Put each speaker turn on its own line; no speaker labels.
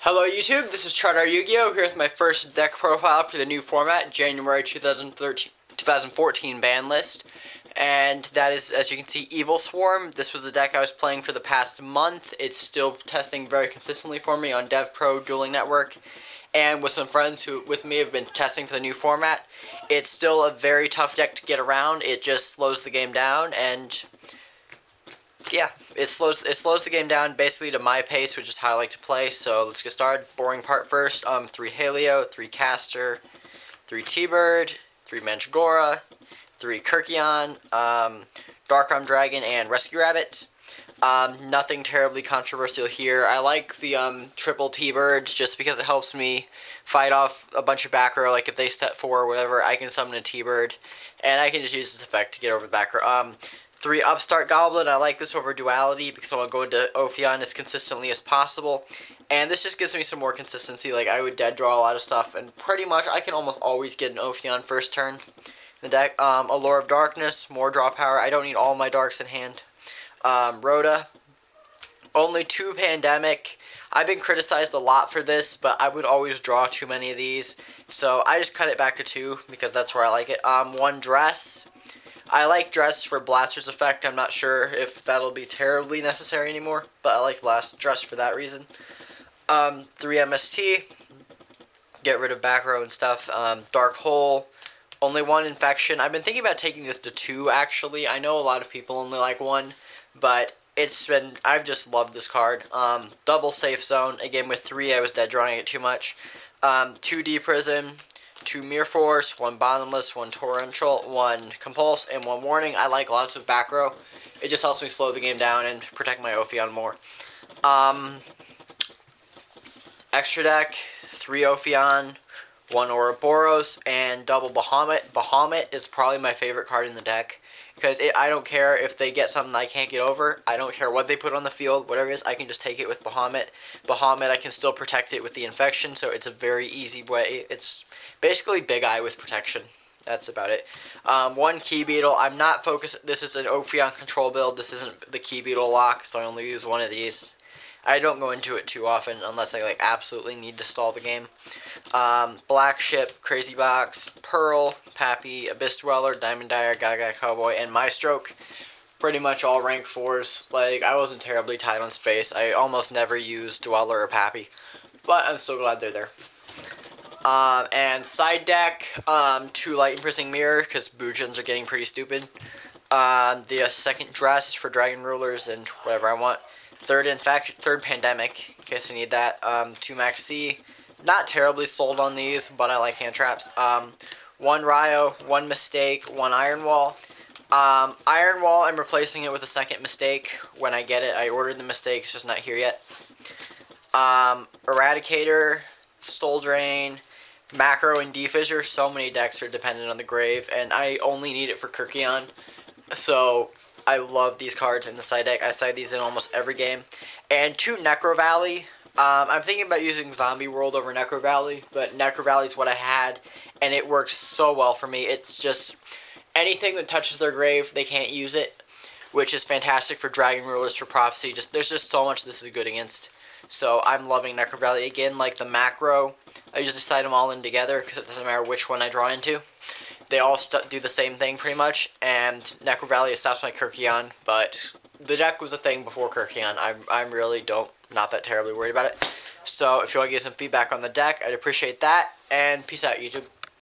Hello YouTube, this is ChardarYuGiOh. Here's my first deck profile for the new format, January 2014 ban list. And that is, as you can see, Evilswarm. This was the deck I was playing for the past month. It's still testing very consistently for me on DevPro Dueling Network. And with some friends who, with me, have been testing for the new format. It's still a very tough deck to get around. It just slows the game down, and yeah, it slows the game down basically to my pace, which is how I like to play. So let's get started. Boring part first. 3 Halio, 3 Caster, 3 T-Bird, 3 Mandragora, 3 Kirkion, Dark Arm Dragon, and Rescue Rabbit. Nothing terribly controversial here. I like the triple T-Bird just because it helps me fight off a bunch of back row. Like if they step 4 or whatever, I can summon a T-Bird, and I can just use this effect to get over the back row. 3 Upstart Goblin. I like this over Duality because I want to go into Ophion as consistently as possible. And this just gives me some more consistency. Like, I would dead draw a lot of stuff, and pretty much I can almost always get an Ophion first turn in the deck. Allure of Darkness, more draw power. I don't need all my darks in hand. Rhoda. Only 2 Pandemic. I've been criticized a lot for this, but I would always draw too many of these. So I just cut it back to 2 because that's where I like it. 1 Dress. I like Dress for Blaster's effect. I'm not sure if that'll be terribly necessary anymore, but I like Dress for that reason. 3 MST. Get rid of back row and stuff. Dark Hole. Only 1 Infection. I've been thinking about taking this to 2, actually. I know a lot of people only like 1, but I've just loved this card. Double Safe Zone. Again, with 3, I was dead drawing it too much. 2 Deep Prison. 2 Mirror Force, 1 Bottomless, 1 Torrential, 1 Compulse, and 1 Warning. I like lots of back row. It just helps me slow the game down and protect my Ophion more. Extra deck, 3 Ophion, 1 Ouroboros, and double Bahamut. Bahamut is probably my favorite card in the deck, because I don't care if they get something I can't get over. I don't care what they put on the field, whatever it is, I can just take it with Bahamut. Bahamut, I can still protect it with the Infection, so it's a very easy way. It's basically Big Eye with protection. That's about it. 1 Key Beetle. I'm not focused. This is an Ophion control build. This isn't the Key Beetle lock, so I only use 1 of these. I don't go into it too often unless I absolutely need to stall the game. Black Ship, Crazy Box, Pearl, Pappy, Abyss Dweller, Diamond Dyer, Gaga Cowboy, and Maestroke. Pretty much all rank 4s. I wasn't terribly tight on space. I almost never use Dweller or Pappy, but I'm so glad they're there. And side deck, 2 Light Imprisoning Mirror, because Boojins are getting pretty stupid. The second Dress for Dragon Rulers and whatever I want. 3rd Pandemic, in case I need that. 2 Max C. Not terribly sold on these, but I like hand traps. 1 Ryo, 1 Mistake, 1 Iron Wall. Iron Wall, I'm replacing it with a second Mistake when I get it. I ordered the Mistake, it's just not here yet. Eradicator, Soul Drain, Macro, and Defissure. So many decks are dependent on the Grave, and I only need it for Kirkion. So I love these cards in the side deck. I side these in almost every game. And 2 Necro Valley. I'm thinking about using Zombie World over Necro Valley, but Necro Valley is what I had, and it works so well for me. It's just anything that touches their grave, they can't use it, which is fantastic for Dragon Rulers, for Prophecy. There's just so much this is good against. So I'm loving Necro Valley. Again, like the macro, I usually side them all in together because it doesn't matter which one I draw into. They all do the same thing pretty much, and Necro Valley stops my Kirkion, but the deck was a thing before Kirkion. I'm really not that terribly worried about it. So if you want to give some feedback on the deck, I'd appreciate that, and peace out, YouTube.